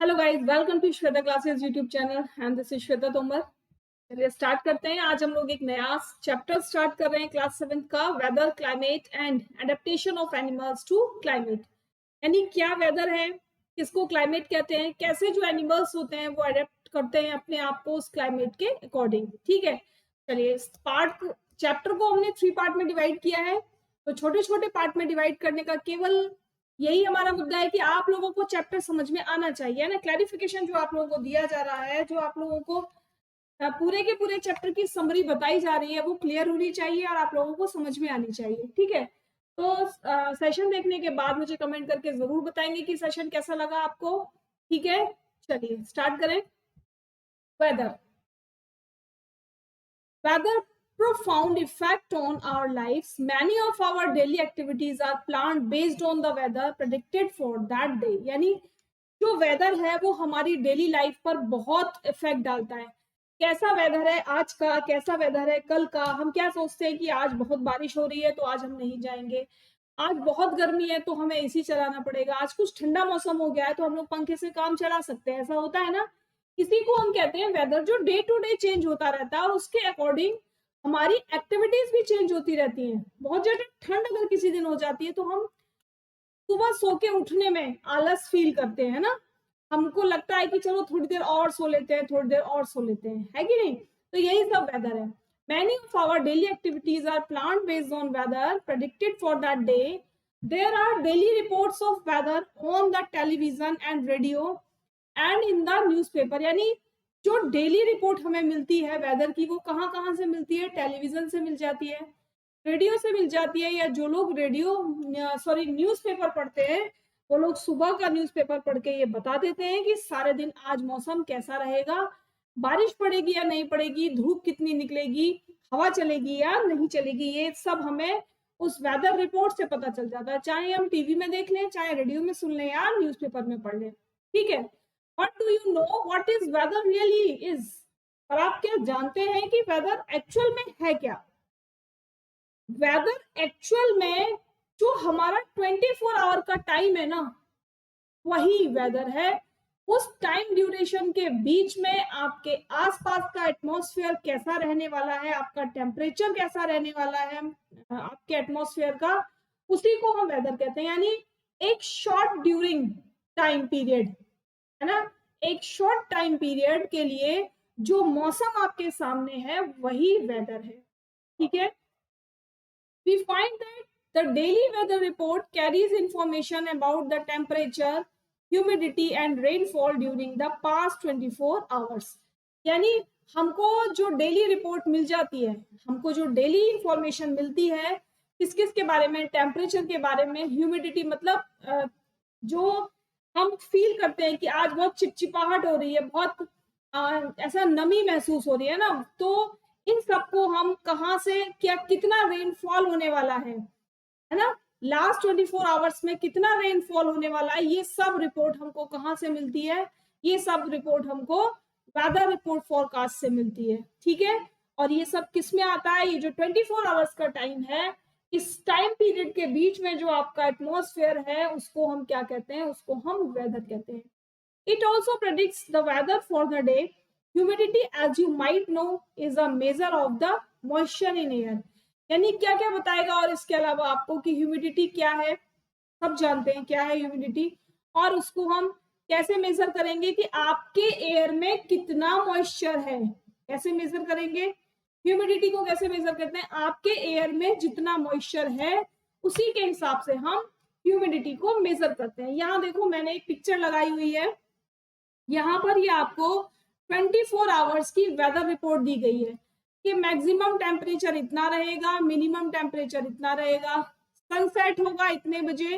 Hello guys, welcome to Shweta classes YouTube channel and this is Shweta Tomar. चलिए start करते हैं। आज हम लोग एक नया चैप्टर स्टार्ट कर रहे हैं क्लास 7 का, weather, climate and adaptation of animals to climate. यानी क्या वेदर है, किसको क्लाइमेट कहते हैं, कैसे जो एनिमल्स होते हैं वो अडेप्ट करते हैं अपने आप को उस क्लाइमेट के अकॉर्डिंग। ठीक है, चलिए इस चैप्टर को हमने 3 पार्ट में डिवाइड किया है। तो छोटे छोटे पार्ट में डिवाइड करने का केवल यही हमारा मुद्दा है कि आप लोगों को चैप्टर समझ में आना चाहिए ना। क्लैरिफिकेशन जो आप लोगों को दिया जा रहा है, जो आप लोगों को पूरे के पूरे चैप्टर की समरी बताई जा रही है, वो क्लियर होनी चाहिए और आप लोगों को समझ में आनी चाहिए। ठीक है, तो सेशन देखने के बाद मुझे कमेंट करके जरूर बताएंगे कि सेशन कैसा लगा आपको। ठीक है, चलिए स्टार्ट करें। Weather weather profound effect on our lives. Many of our daily activities are planned based on the weather predicted for that day. यानी जो वेदर है वो हमारी डेली लाइफ पर बहुत इफेक्ट डालता है। कैसा वेदर है आज का, कैसा वेदर है कल का। हम क्या सोचते हैं कि आज बहुत बारिश हो रही है तो आज हम नहीं जाएंगे, आज बहुत गर्मी है तो हमें एसी चलाना पड़ेगा, आज कुछ ठंडा मौसम हो गया है तो हम लोग पंखे से काम चला सकते हैं। ऐसा होता है ना। इसी को हम कहते हैं वेदर, जो डे टू डे चेंज होता रहता है और उसके अकॉर्डिंग हमारी एक्टिविटीज भी चेंज होती रहती हैं। बहुत ज्यादा ठंड अगर किसी दिन हो जाती है तो हम सुबह सो के उठने में आलस फील करते हैं ना। हमको लगता है कि चलो थोड़ी देर और सो लेते हैं, थोड़ी देर और सो लेते हैं, है कि नहीं। तो यही सब वेदर है। Many of our daily activities are plan based on weather predicted for that day. There are daily reports of weather on the television and radio and in the newspaper. यानी जो डेली रिपोर्ट हमें मिलती है weather की, वो कहाँ कहाँ से मिलती है? टेलीविजन से मिल जाती है, रेडियो से मिल जाती है, या जो लोग न्यूज़पेपर पढ़ते हैं वो लोग सुबह का न्यूज़पेपर पढ़ के ये बता देते हैं कि सारे दिन आज मौसम कैसा रहेगा, बारिश पड़ेगी या नहीं पड़ेगी, धूप कितनी निकलेगी, हवा चलेगी या नहीं चलेगी। ये सब हमें उस वेदर रिपोर्ट से पता चल जाता है, चाहे हम टीवी में देख लें, चाहे रेडियो में सुन लें या न्यूज़पेपर में पढ़ लें। ठीक है, but do you know what is whether really is? और आप क्या जानते हैं कि वेदर एक्चुअल में है क्या? वेदर एक्चुअल में जो हमारा 24 आवर का टाइम है ना, वही वेदर है। उस टाइम ड्यूरेशन के बीच में आपके आसपास का एटमॉस्फेयर कैसा रहने वाला है, आपका टेम्परेचर कैसा रहने वाला है आपके एटमॉस्फेयर का, उसी को हम वेदर कहते हैं। यानी एक शॉर्ट ड्यूरिंग टाइम पीरियड, है ना, एक शॉर्ट टाइम पीरियड के लिए जो मौसम आपके सामने है वही वेदर है। ठीक है, we find that the daily weather report carries information about the temperature, humidity and rainfall during the past 24 hours. यानी हमको जो डेली रिपोर्ट मिल जाती है, हमको जो डेली इंफॉर्मेशन मिलती है किस किस के बारे में? टेम्परेचर के बारे में, ह्यूमिडिटी मतलब जो हम फील करते हैं कि आज बहुत चिपचिपाहट हो रही है, बहुत ऐसा नमी महसूस हो रही है ना, तो इन सबको हम कहाँ से, क्या कितना रेनफॉल होने वाला है ना, लास्ट 24 आवर्स में कितना रेनफॉल होने वाला है, ये सब रिपोर्ट हमको कहाँ से मिलती है? ये सब रिपोर्ट हमको वेदर रिपोर्ट फोरकास्ट से मिलती है। ठीक है, और ये सब किस में आता है? ये जो 24 आवर्स का टाइम है, इस टाइम पीरियड के बीच में जो आपका एटमॉस्फेयर है उसको हम क्या कहते हैं? उसको हम वेदर कहते हैं। It also predicts the weather for the day. Humidity, as you might know, is a measure of the moisture in air. यानी क्या क्या बताएगा और इसके अलावा आपको कि ह्यूमिडिटी क्या है? सब जानते हैं क्या है ह्यूमिडिटी, और उसको हम कैसे मेजर करेंगे कि आपके एयर में कितना मॉइस्चर है। कैसे मेजर करेंगे? ह्यूमिडिटी को कैसे मेजर करते हैं? आपके एयर में जितना मॉइस्चर है उसी के हिसाब से हम ह्यूमिडिटी को मेजर करते हैं। यहाँ देखो मैंने एक पिक्चर लगाई हुई है, यहाँ पर ये आपको 24 आवर्स की वेदर रिपोर्ट दी गई है कि मैक्सिमम टेम्परेचर इतना रहेगा, मिनिमम टेम्परेचर इतना रहेगा, सनसेट होगा इतने बजे,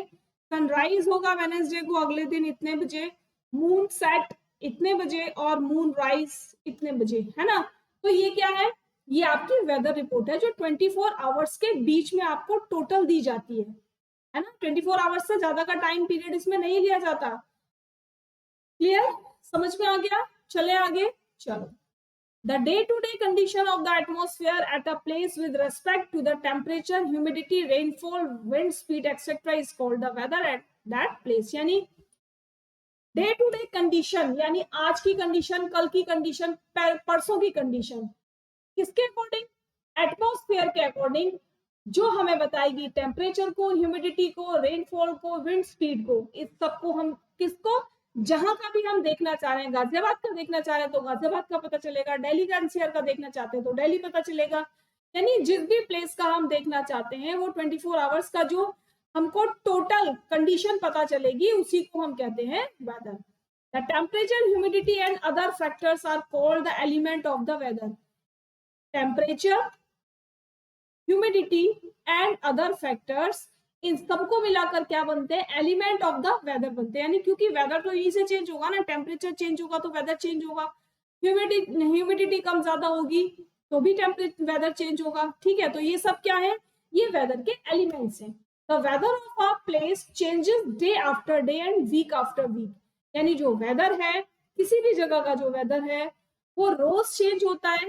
सनराइज होगा वेनेसडे को अगले दिन इतने बजे, मून सेट इतने बजे और मून राइज इतने बजे, है ना। तो ये क्या है? ये आपकी वेदर रिपोर्ट है जो 24 आवर्स के बीच में आपको टोटल दी जाती है ना। 24 आवर्स से ज्यादा का टाइम पीरियड इसमें नहीं लिया जाता। क्लियर? समझ में आ गया? चले आगे, चलो। The day-to-day condition of the atmosphere at a place with respect to the temperature, humidity, rainfall, wind speed, etc. is called the weather at that place. यानी डे टू डे कंडीशन यानी आज की कंडीशन, कल की condition, परसों की condition, किसके according? Atmosphere के अकॉर्डिंग, जो हमें बताएगी टेम्परेचर को, ह्यूमिडिटी को, रेनफॉल को, विंड स्पीड को। इस सबको हम किसको, जहां का भी हम देखना चाह रहे हैं, गाजियाबाद का देखना चाह रहे हैं तो गाजियाबाद का पता चलेगा, दिल्ली का एनसीआर का देखना चाहते हैं तो दिल्ली पता चलेगा। यानी जिस भी प्लेस का हम देखना चाहते हैं वो 24 आवर्स का जो हमको टोटल कंडीशन पता चलेगी उसी को हम कहते हैं weather. The temperature, humidity and other factors are called the element of the weather. Temperature, humidity and other factors, इन सबको मिलाकर क्या बनते हैं? एलिमेंट ऑफ द वेदर बनते हैं। यानी क्योंकि वेदर तो इन्हीं से चेंज होगा ना, टेम्परेचर चेंज होगा तो वेदर चेंज होगा, ह्यूमिडिटी कम ज्यादा होगी तो भी टेम्परेचर वेदर चेंज होगा। ठीक है, तो ये सब क्या है? ये वेदर के एलिमेंट्स हैं। The weather of a place changes day after day and week after week. यानी जो वेदर है, किसी भी जगह का जो वेदर है वो रोज चेंज होता है,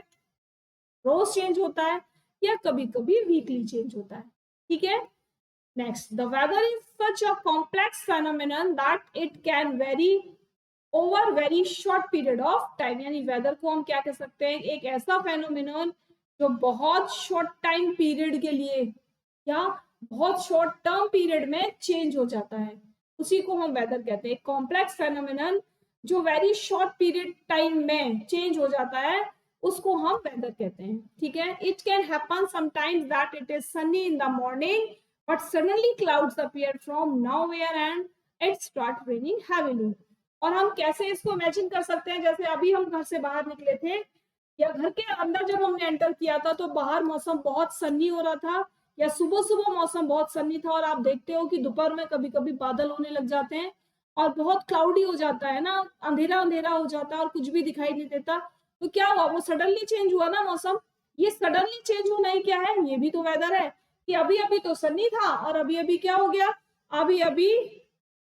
रोज चेंज होता है या कभी कभी वीकली चेंज होता है। ठीक है, next, the weather is such a complex phenomenon that it can vary over very short period of time. यानी वेदर को हम क्या कह सकते हैं? एक ऐसा फेनोमेनन जो बहुत शॉर्ट टाइम पीरियड के लिए या बहुत शॉर्ट टर्म पीरियड में चेंज हो जाता है, उसी को हम वेदर कहते हैं। कॉम्प्लेक्स फेनोमेनन जो वेरी शॉर्ट पीरियड टाइम में चेंज हो जाता है उसको हम वेदर कहते हैं। ठीक है, it can happen sometimes that it is Sunny in the morning but suddenly clouds appear from nowhere and it start raining heavily. और हम कैसे इसको इमेजिन कर सकते हैं? जैसे अभी हम घर से बाहर निकले थे या घर के अंदर जब हमने एंटर किया था तो बाहर मौसम बहुत सन्नी हो रहा था या सुबह सुबह मौसम बहुत सन्नी था, और आप देखते हो कि दोपहर में कभी कभी बादल होने लग जाते हैं और बहुत क्लाउडी हो जाता है ना, अंधेरा अंधेरा हो जाता है और कुछ भी दिखाई नहीं देता। तो क्या हुआ? वो सडनली चेंज हुआ ना मौसम। ये सडनली चेंज होना ही क्या है? ये भी तो वेदर है कि अभी अभी तो सन्नी था और अभी अभी क्या हो गया? अभी अभी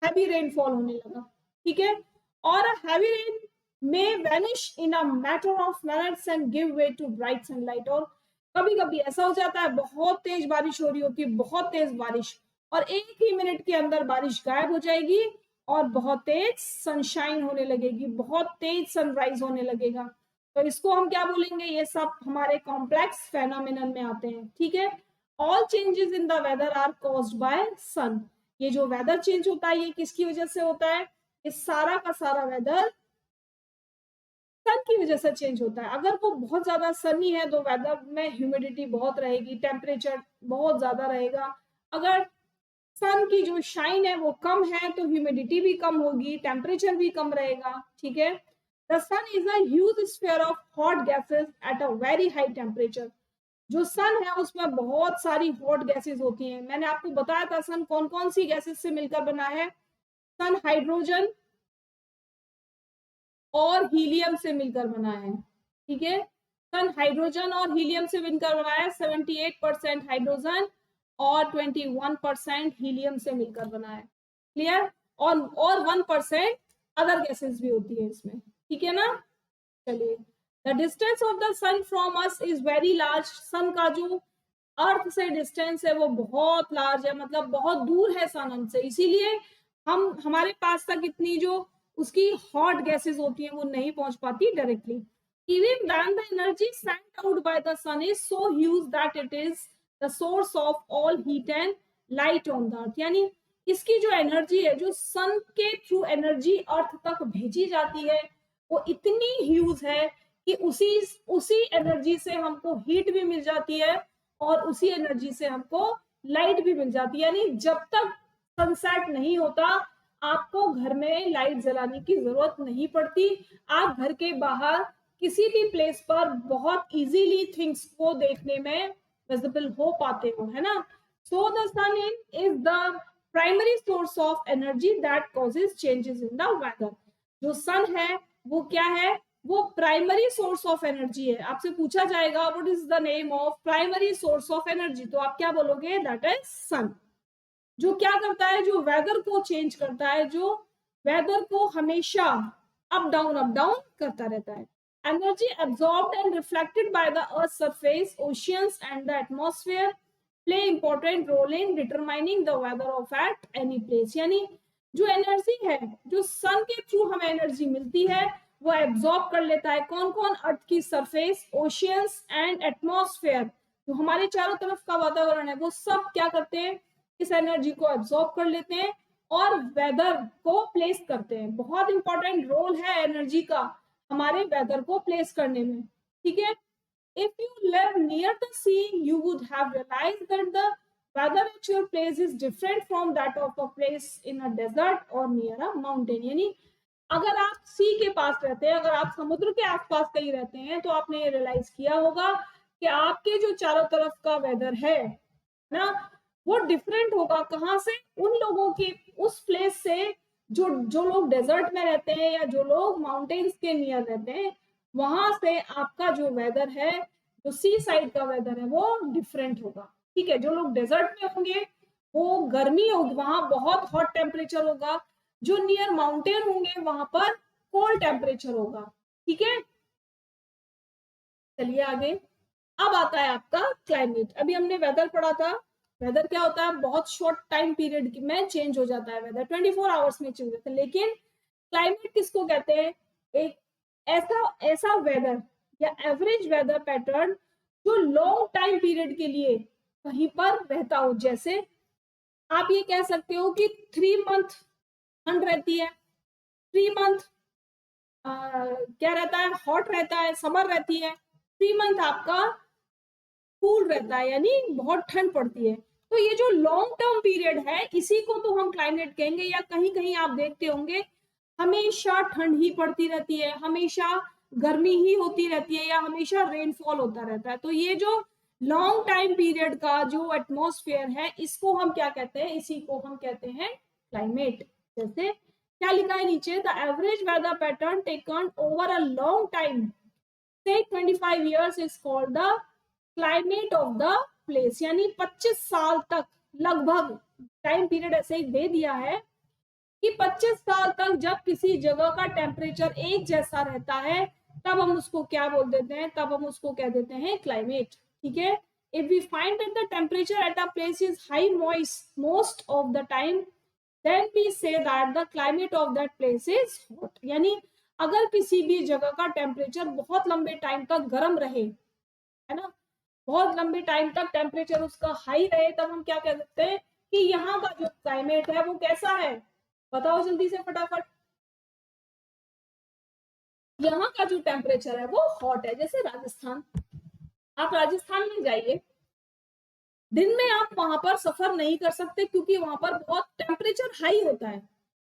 हैवी रेनफॉल होने लगा। ठीक है, और heavy rain may vanish in a matter of minutes and give way to bright sunlight। और कभी कभी ऐसा हो जाता है बहुत तेज बारिश हो रही होती है, बहुत तेज बारिश, और एक ही मिनट के अंदर बारिश गायब हो जाएगी और बहुत तेज सनशाइन होने लगेगी, बहुत तेज सनराइज होने लगेगा। तो इसको हम क्या बोलेंगे? ये सब हमारे कॉम्प्लेक्स फेनोमेनन में आते हैं। ठीक है, all changes in the weather are caused by sun. ये जो वेदर चेंज होता है ये किसकी वजह से होता है? इस सारा का सारा वेदर सन की वजह से चेंज होता है। अगर वो बहुत ज्यादा सनी है तो वेदर में ह्यूमिडिटी बहुत रहेगी, टेम्परेचर बहुत ज्यादा रहेगा। अगर सन की जो शाइन है वो कम है तो ह्यूमिडिटी भी कम होगी, टेम्परेचर भी कम रहेगा। ठीक है, the sun is a huge sphere of hot gases at a very high temperature. जो सन है उसमें बहुत सारी हॉट गैसेस होती हैं। मैंने आपको बताया था सन कौन कौन सी गैसेस से मिलकर बना है। सन हाइड्रोजन और हीलियम से मिलकर बना है। ठीक है, सन हाइड्रोजन और हीलियम से मिलकर बना है। 78% हाइड्रोजन और 21% हीलियम से मिलकर बना है। क्लियर? और 1% अदर गैसेस भी होती है इसमें। ठीक है ना? चलिए, the distance of the sun from us is very large. Sun का जो अर्थ से डिस्टेंस है वो बहुत लार्ज है, मतलब बहुत दूर है सन हमसे, इसीलिए हम हमारे पास तक इतनी जो उसकी हॉट गैसेस होती हैं वो नहीं पहुंच पाती directly. Even then the energy sent out by the sun is so huge that it is the source of all heat and light on the earth. यानी इसकी जो एनर्जी है, जो सन के थ्रू एनर्जी अर्थ तक भेजी जाती है, वो इतनी ह्यूज है कि उसी एनर्जी से हमको हीट भी मिल जाती है और उसी एनर्जी से हमको लाइट भी मिल जाती है। यानी जब तक सनसेट नहीं होता आपको घर में लाइट जलाने की जरूरत नहीं पड़ती। आप घर के बाहर किसी भी प्लेस पर बहुत इजीली थिंग्स को देखने में विजिबल हो पाते हो, है ना? So the sun is the primary source of energy that causes changes in the weather. जो सन है वो क्या है? वो प्राइमरी सोर्स ऑफ एनर्जी है। आपसे पूछा जाएगा what is the name of primary source of energy, तो आप क्या बोलोगे? दैट इज सन। जो क्या करता है? जो वेदर को चेंज करता है, जो वेदर को हमेशा अप डाउन करता रहता है। Energy absorbed and reflected by the earth surface, oceans and the atmosphere play important role in determining the weather of at any place. यानी जो एनर्जी है, जो सन के थ्रू हमें एनर्जी मिलती है, वो एब्जॉर्ब कर लेता है कौन कौन? अर्थ की सरफेस, ओशियंस एंड एटमॉस्फेयर, जो हमारे चारों तरफ का वातावरण है, वो सब क्या करते हैं? इस एनर्जी को एब्जॉर्ब कर लेते हैं और वेदर को प्लेस करते हैं। बहुत इंपॉर्टेंट रोल है एनर्जी का हमारे वेदर को प्लेस करने में, ठीक है। If you live near the sea, you would have realized that the weather at your place is different from that of a place in a desert or near a mountain. यानी अगर आप सी के पास रहते हैं, अगर आप समुद्र के आसपास कहीं रहते हैं, तो आपने ये रियलाइज किया होगा कि आपके जो चारों तरफ का वेदर है ना, वो डिफरेंट होगा। कहाँ से? उन लोगों की उस प्लेस से जो जो लोग डेजर्ट में रहते हैं या जो लोग माउंटेन्स के नियर रहते हैं, वहां से आपका जो वेदर है, जो सी साइड का वेदर है, वो डिफरेंट होगा, ठीक है। जो लोग डेजर्ट में होंगे वो गर्मी होगी, वहां बहुत हॉट टेम्परेचर होगा। जो नियर माउंटेन होंगे वहां पर कोल्ड टेम्परेचर होगा, ठीक है। चलिए आगे। अब आता है आपका क्लाइमेट। अभी हमने वेदर पढ़ा था। वेदर क्या होता है? बहुत शॉर्ट टाइम पीरियड में चेंज हो जाता है वेदर, 24 आवर्स में चेंज होता है। लेकिन क्लाइमेट किसको कहते हैं? एक ऐसा ऐसा वेदर या एवरेज वेदर पैटर्न जो लॉन्ग टाइम पीरियड के लिए कहीं पर रहता हो। जैसे आप ये कह सकते हो कि 3 मंथ ठंड रहती है, 3 मंथ क्या रहता है? हॉट रहता है, समर रहती है। 3 मंथ आपका कूल रहता है, यानी बहुत ठंड पड़ती है। तो ये जो लॉन्ग टर्म पीरियड है, इसी को तो हम क्लाइमेट कहेंगे। या कहीं कहीं आप देखते होंगे हमेशा ठंड ही पड़ती रहती है, हमेशा गर्मी ही होती रहती है, या हमेशा रेनफॉल होता रहता है। तो ये जो लॉन्ग टाइम पीरियड का जो एटमॉस्फेयर है, इसको हम क्या कहते हैं? इसी को हम कहते हैं क्लाइमेट। जैसे क्या लिखा है नीचे? The average weather pattern taken over a long time say 25 years is called the climate of the place. यानी 25 साल तक लगभग टाइम पीरियड ऐसे ही दे दिया है कि 25 साल तक जब किसी जगह का टेम्परेचर एक जैसा रहता है, तब हम उसको क्या बोल देते हैं? तब हम उसको कह देते हैं क्लाइमेट, ठीक है। If we find that the temperature at a place is high most of the time, then we say that the climate of that place is hot. यानी अगर किसी भी जगह का टेम्परेचर बहुत लंबे टाइम तक गर्म रहे, है ना, बहुत लंबे टाइम तक टेम्परेचर उसका हाई रहे, तब हम क्या कह सकते हैं कि यहाँ का जो क्लाइमेट है वो कैसा है? बताओ जल्दी से फटाफट। यहाँ का जो टेम्परेचर है वो हॉट है। जैसे राजस्थान, आप राजस्थान में जाइए, दिन में आप वहां पर सफर नहीं कर सकते क्योंकि वहां पर बहुत टेम्परेचर हाई होता है।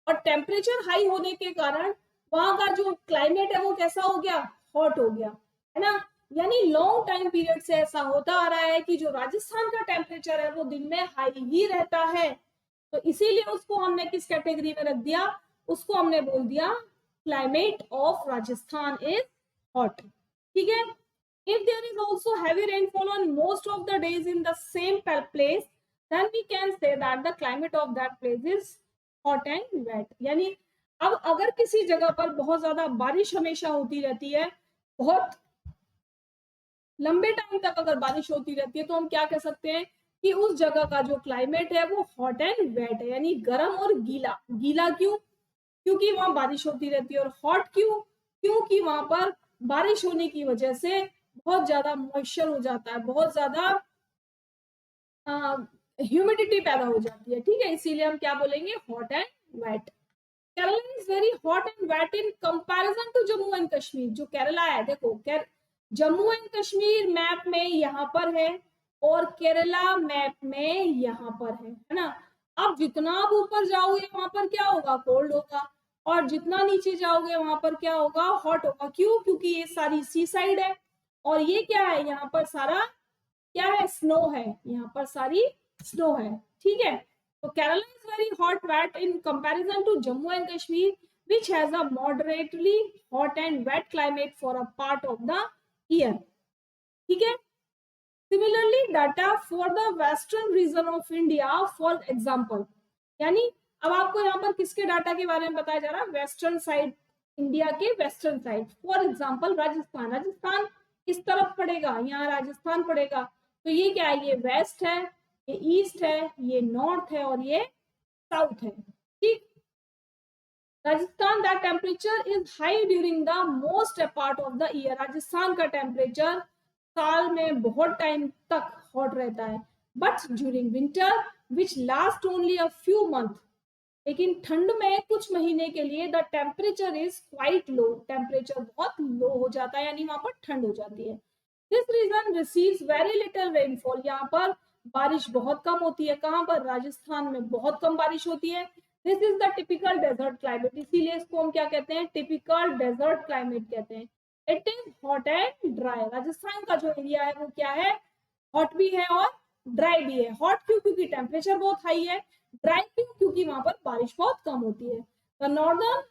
और टेम्परेचर हाई होने के कारण वहां का जो क्लाइमेट है वो कैसा हो गया? हॉट हो गया, है ना। यानी लॉन्ग टाइम पीरियड से ऐसा होता आ रहा है कि जो राजस्थान का टेम्परेचर है वो दिन में हाई ही रहता है। तो इसीलिए उसको हमने किस कैटेगरी में रख दिया? उसको हमने बोल दिया climate of Rajasthan is hot, ठीक है। If there is also heavy rainfall on most of the days in the same place, then we can say that the climate of that place is hot and wet. यानी अब अगर किसी जगह पर बहुत ज्यादा बारिश हमेशा होती रहती है, बहुत लंबे टाइम तक अगर बारिश होती रहती है, तो हम क्या कह सकते हैं कि उस जगह का जो क्लाइमेट है वो हॉट एंड वेट है, यानी गर्म और गीला। गीला क्यों? क्योंकि वहां बारिश होती रहती है। और हॉट क्यों? क्योंकि वहां पर बारिश होने की वजह से बहुत ज्यादा मॉइस्चर हो जाता है, बहुत ज्यादा ह्यूमिडिटी पैदा हो जाती है, ठीक है। इसीलिए हम क्या बोलेंगे? Hot and wet. Kerala is very hot and wet in comparison to Jammu and Kashmir. जो केरला है, देखो जम्मू एंड कश्मीर मैप में यहाँ पर है और केरला मैप में यहाँ पर है ना। अब जितना आप ऊपर जाओगे वहां पर क्या होगा? कोल्ड होगा। और जितना नीचे जाओगे वहां पर क्या होगा? हॉट होगा। क्यों? क्योंकि ये सारी सी साइड है और ये क्या है? यहाँ पर सारा क्या है? स्नो है, यहाँ पर सारी स्नो है, ठीक है। तो Kerala is very hot wet in comparison to Jammu and Kashmir which has a moderately hot and wet climate for a part of the year, ठीक है। Similarly data for the western region of India for example, यानी अब आपको यहाँ पर किसके data के बारे में बताया जा रहा है? वेस्टर्न साइड, इंडिया के western side. For example Rajasthan. Rajasthan किस तरफ पड़ेगा? यहाँ राजस्थान पड़ेगा। तो ये क्या है? ये वेस्ट है, ये ईस्ट है, ये नॉर्थ है और ये साउथ है, ठीक। Rajasthan that temperature is high during the most part of the year. Rajasthan का टेम्परेचर साल में बहुत टाइम तक हॉट रहता है, but during winter which last only a few month, लेकिन ठंड में कुछ महीने के लिए the temperature is quite low, temperature बहुत लो हो जाता है, यानी वहां पर ठंड हो जाती है। This region receives very little rainfall, यहाँ पर बारिश बहुत कम होती है। कहाँ पर? राजस्थान में बहुत कम बारिश होती है। This is the typical desert climate, इसीलिए इसको हम क्या कहते हैं? टिपिकल डेजर्ट क्लाइमेट कहते हैं। It is hot and dry. Rajasthan का जो एरिया है वो क्या है? हॉट भी है और ड्राई भी है। हॉट क्यों? क्योंकि टेम्परेचर बहुत हाई है। ड्राई क्यों? क्योंकि वहां पर बारिश बहुत कम होती है। The northern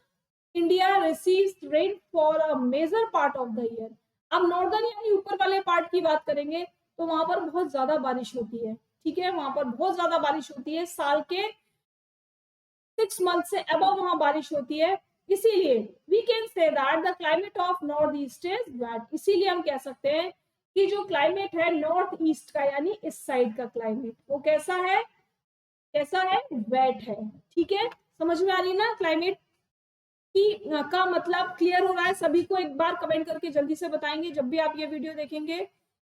India receives rain for a major part of the year. अब नॉर्दर्न यानी ऊपर वाले पार्ट की बात करेंगे तो वहां पर बहुत ज्यादा बारिश होती है। ठीक है, वहां पर बहुत ज्यादा बारिश होती है, साल के 6 मंथ से अबव वहां बारिश होती है। इसीलिए we can say that the climate of north east is wet. इसीलिए हम कह सकते हैं कि जो क्लाइमेट है नॉर्थ ईस्ट का यानी इस साइड का क्लाइमेट वो कैसा है? कैसा है? वेट है। ठीक है, समझ में आ रही है ना? क्लाइमेट की का मतलब क्लियर हो रहा है सभी को? एक बार कमेंट करके जल्दी से बताएंगे। जब भी आप ये वीडियो देखेंगे,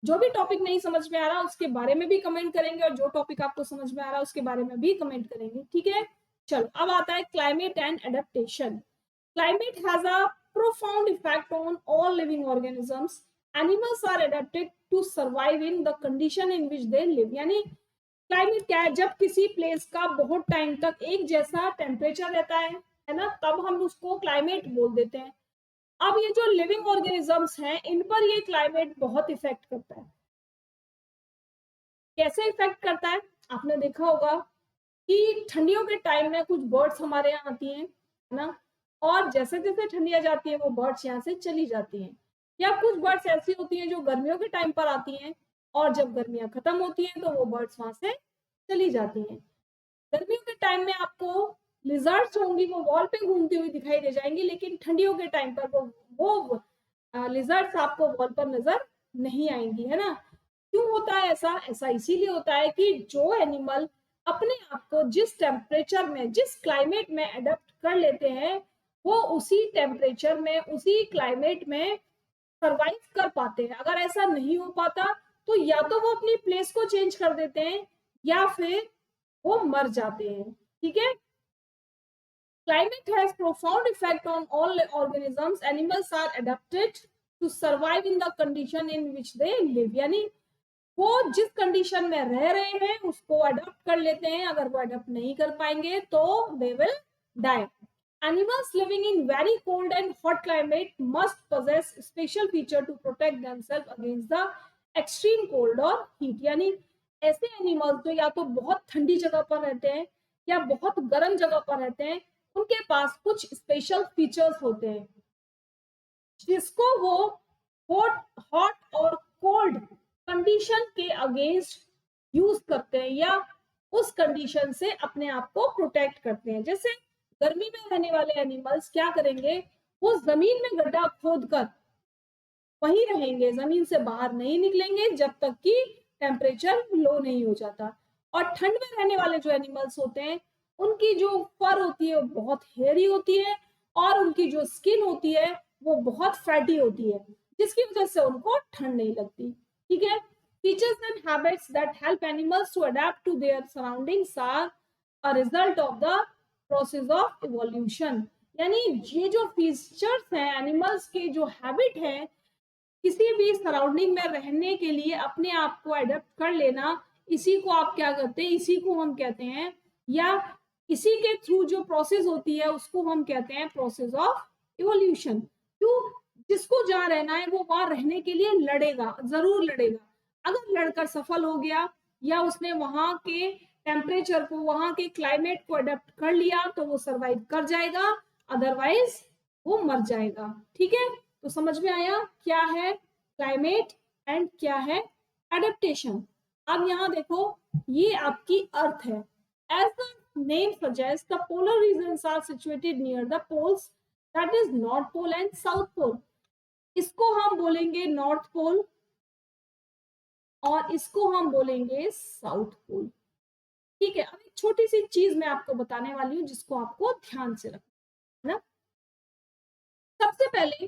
जो भी टॉपिक नहीं समझ में आ रहा उसके बारे में भी कमेंट करेंगे, और जो टॉपिक आपको समझ में आ रहा है उसके बारे में भी कमेंट करेंगे। ठीक है, चलो अब आता है climate and adaptation. Climate has a profound effect on all living organisms. Animals are adapted to survive in the condition in which they live. यानी क्लाइमेट क्या है? जब किसी प्लेस का बहुत टाइम तक एक जैसा टेम्परेचर रहता है ना, तब हम उसको क्लाइमेट बोल देते हैं। अब ये जो लिविंग ऑर्गेनिजम्स हैं इन पर ये क्लाइमेट बहुत इफेक्ट करता है। कैसे इफेक्ट करता है? आपने देखा होगा कि ठंडियों के टाइम में कुछ बर्ड्स हमारे यहाँ आती हैं, है ना, और जैसे जैसे ठंडियां जाती है वो बर्ड्स यहाँ से चली जाती हैं। या कुछ बर्ड्स ऐसी होती हैं जो गर्मियों के टाइम पर आती हैं, और जब गर्मियां खत्म होती हैं तो वो बर्ड्स वहां से चली जाती हैं। गर्मियों के टाइम में आपको लिजर्ड्स होंगी, वो वॉल पे घूमती हुई दिखाई दे जाएंगी, लेकिन ठंडियों के टाइम पर वो लिजर्ड्स आपको वॉल पर नजर नहीं आएंगी, है ना। क्यों होता है ऐसा? ऐसा इसीलिए होता है कि जो एनिमल अपने आप को जिस टेम्परेचर में, जिस क्लाइमेट में अडेप्ट कर लेते हैं, वो उसी टेम्परेचर में, उसी क्लाइमेट में सरवाइव कर पाते हैं। अगर ऐसा नहीं हो पाता तो या तो वो अपनी प्लेस को चेंज कर देते हैं या फिर वो मर जाते हैं। ठीक है, climate has profound effect on all organisms. Animals are adapted to survive in the condition in which they live. यानी वो जिस कंडीशन में रह रहे हैं उसको अडॉप्ट कर लेते हैं। अगर वो अडॉप्ट नहीं कर पाएंगे तो they will die. Animals living in very cold and hot climate must possess special feature to protect themselves against the extreme cold or heat. यानी ऐसे एनिमल्स जो या तो बहुत ठंडी जगह पर रहते हैं या बहुत गर्म जगह पर रहते हैं, उनके पास कुछ स्पेशल फीचर्स होते हैं जिसको वो हॉट हॉट और कोल्ड कंडीशन के अगेंस्ट यूज करते हैं, या उस कंडीशन से अपने आप को प्रोटेक्ट करते हैं। जैसे गर्मी में रहने वाले एनिमल्स क्या करेंगे? वो जमीन में गड्ढा खोद कर वहीं रहेंगे, जमीन से बाहर नहीं निकलेंगे जब तक कि टेम्परेचर लो नहीं हो जाता। और ठंड में रहने वाले जो एनिमल्स होते हैं उनकी जो फर होती है वो बहुत हेयरी होती है, और उनकी जो स्किन होती है वो बहुत फैटी होती है, जिसकी वजह से उनको ठंड नहीं लगती। ठीक है, features and habits that help animals to adapt to their surroundings are a result of the process of evolution. यानी ये जो फीचर्स हैं एनिमल्स के, जो हैबिट है किसी भी सराउंडिंग में रहने के लिए अपने आप को अडेप्ट कर लेना, इसी को आप क्या करते हैं? इसी को हम कहते हैं, या इसी के थ्रू जो प्रोसेस होती है उसको हम कहते हैं प्रोसेस ऑफ इवोल्यूशन। क्यों? जिसको जहाँ रहना है वो वहां रहने के लिए लड़ेगा, जरूर लड़ेगा। अगर लड़कर सफल हो गया या उसने वहां के टेम्परेचर को, वहां के क्लाइमेट को अडेप्ट कर लिया तो वो सरवाइव कर जाएगा, अदरवाइज वो मर जाएगा। ठीक है, तो समझ में आया क्या है क्लाइमेट एंड क्या है एडेप्टेशन। अब यहाँ देखो, ये आपकी अर्थ है। As the name suggest the polar regions are situated near the poles, that is north pole and south pole. इसको हम बोलेंगे नॉर्थ पोल और इसको हम बोलेंगे साउथ पोल। ठीक है, अब एक छोटी सी चीज मैं आपको बताने वाली हूँ जिसको आपको ध्यान से रखना। ना। सबसे पहले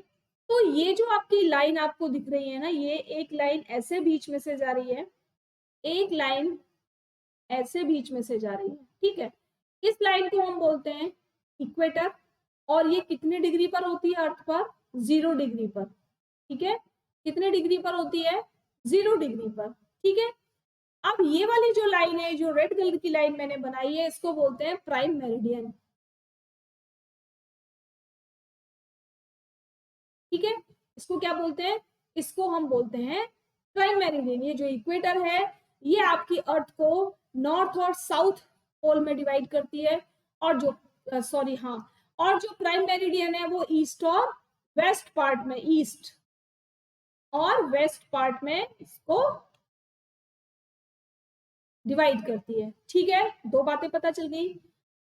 तो ये जो आपकी लाइन आपको दिख रही है ना, ये एक लाइन ऐसे बीच में से जा रही है, एक लाइन ऐसे बीच में से जा रही है, ठीक है। इस लाइन को हम बोलते हैं इक्वेटर, और ये कितने डिग्री पर होती है अर्थ पर? 0 डिग्री पर, ठीक है। कितने डिग्री पर होती है? 0 डिग्री पर, ठीक है। अब ये वाली जो लाइन है, जो रेड कलर की लाइन मैंने बनाई है, इसको बोलते हैं प्राइम मेरिडियन, ठीक है। इसको क्या बोलते हैं? इसको हम बोलते हैं प्राइम मेरिडियन। ये जो इक्वेटर है, ये आपकी अर्थ को नॉर्थ और साउथ पोल में डिवाइड करती है, और जो और जो प्राइम मेरिडियन है वो ईस्ट और वेस्ट पार्ट में, ईस्ट और वेस्ट पार्ट में इसको डिवाइड करती है, ठीक है। 2 बातें पता चल गई।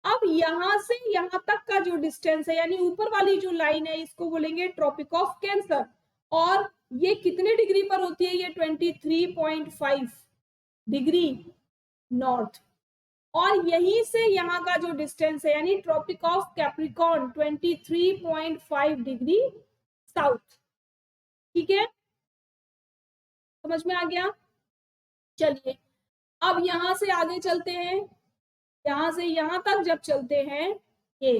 अब यहां से यहां तक का जो डिस्टेंस है, यानी ऊपर वाली जो लाइन है, इसको बोलेंगे ट्रॉपिक ऑफ कैंसर, और ये कितने डिग्री पर होती है? ये 23.5 डिग्री नॉर्थ। और यहीं से यहाँ का जो डिस्टेंस है, यानी Tropic of Capricorn 23.5 degree south, ठीक है। समझ में आ गया? चलिए अब यहां से आगे चलते हैं। यहां से यहां तक जब चलते हैं ये,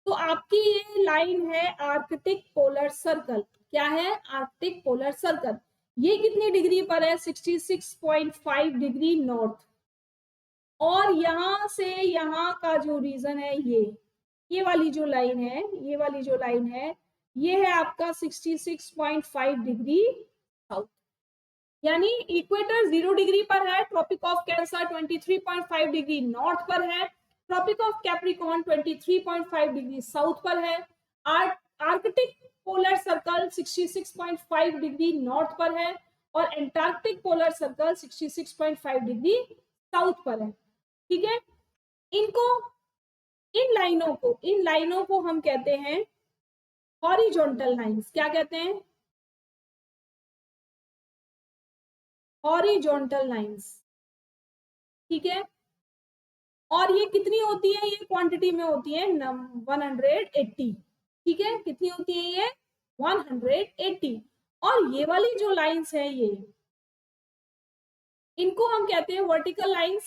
तो आपकी ये लाइन है आर्कटिक पोलर सर्कल। क्या है? Arctic polar circle. ये कितनी डिग्री पर है? 66.5 डिग्री नॉर्थ। और यहां से यहां का जो रीजन है, ये वाली जो लाइन है, ये वाली जो लाइन है, ये है आपका 66.5 डिग्री साउथ। यानी इक्वेटर 0 डिग्री पर है, Tropic of Cancer 23.5 degree north पर है, Tropic of Capricorn 23.5 degree south पर है, Arctic polar circle 66.5 degree north पर है, और Antarctic polar circle 66.5 degree south पर है, ठीक है। इनको, इन लाइनों को हम कहते हैं हॉरिजॉन्टल लाइंस। क्या कहते हैं? हॉरिजॉन्टल लाइंस, ठीक है। और ये कितनी होती है? ये क्वांटिटी में होती है 180, ठीक है। कितनी होती है ये? 180। और ये वाली जो लाइंस है, ये इनको हम कहते हैं वर्टिकल लाइंस,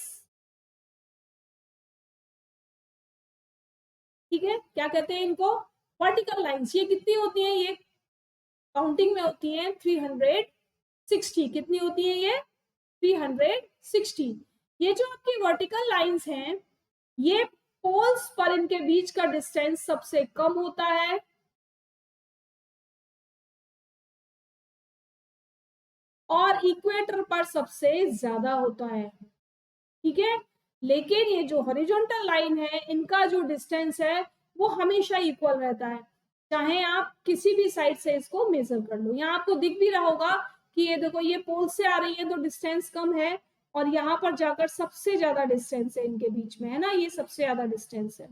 ठीक है। क्या कहते हैं इनको? Vertical lines. ये कितनी होती है? ये काउंटिंग में होती है 360। कितनी होती है ये? 360। ये जो आपकी वर्टिकल लाइंस हैं, ये पोल्स पर इनके बीच का डिस्टेंस सबसे कम होता है, और इक्वेटर पर सबसे ज्यादा होता है, ठीक है। लेकिन ये जो हॉरिजॉन्टल लाइन है, इनका जो डिस्टेंस है वो हमेशा इक्वल रहता है, चाहे आप किसी भी साइड से इसको मेजर कर लो। यहाँ आपको दिख भी रहा होगा कि ये देखो, ये पोल से आ रही है तो डिस्टेंस कम है, और यहाँ पर जाकर सबसे ज्यादा डिस्टेंस है इनके बीच में, है ना। ये सबसे ज्यादा डिस्टेंस है,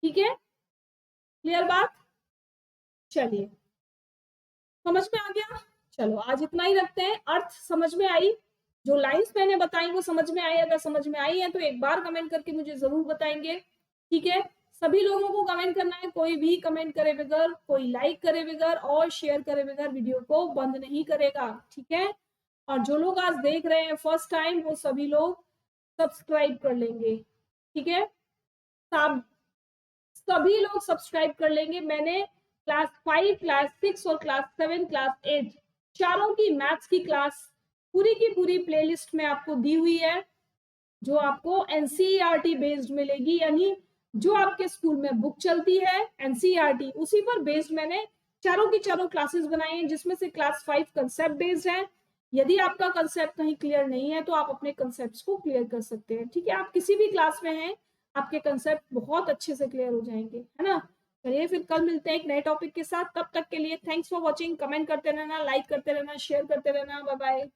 ठीक है। क्लियर बात? चलिए, समझ में आ गया? चलो आज इतना ही रखते हैं। अर्थ समझ में आई? जो लाइंस मैंने बताई वो समझ में आई? अगर समझ में आई है तो एक बार कमेंट करके मुझे जरूर बताएंगे, ठीक है। सभी लोगों को कमेंट करना है, कोई भी कमेंट करे बगैर, कोई लाइक करे बगैर और शेयर करे बगैर वीडियो को बंद नहीं करेगा, ठीक है। और जो लोग आज देख रहे हैं फर्स्ट टाइम, वो सभी लोग सब्सक्राइब कर लेंगे, ठीक है। सब सभी लोग सब्सक्राइब कर लेंगे। मैंने क्लास 5, क्लास 6 और क्लास 7, क्लास 8 चारों की मैथ्स की क्लास पूरी की पूरी प्लेलिस्ट में आपको दी हुई है, जो आपको एनसीईआरटी बेस्ड मिलेगी। यानी जो आपके स्कूल में बुक चलती है एनसीईआरटी, उसी पर बेस्ड मैंने चारों की चारों क्लासेस बनाई हैं, जिसमें से क्लास 5 कंसेप्ट बेस्ड है। यदि आपका कंसेप्ट कहीं क्लियर नहीं है तो आप अपने कंसेप्ट को क्लियर कर सकते हैं, ठीक है। आप किसी भी क्लास में हैं, आपके कंसेप्ट बहुत अच्छे से क्लियर हो जाएंगे, है ना। चलिए फिर कल मिलते हैं एक नए टॉपिक के साथ। तब तक के लिए थैंक्स फॉर वॉचिंग। कमेंट करते रहना, लाइक करते रहना, शेयर करते रहना। Bye bye.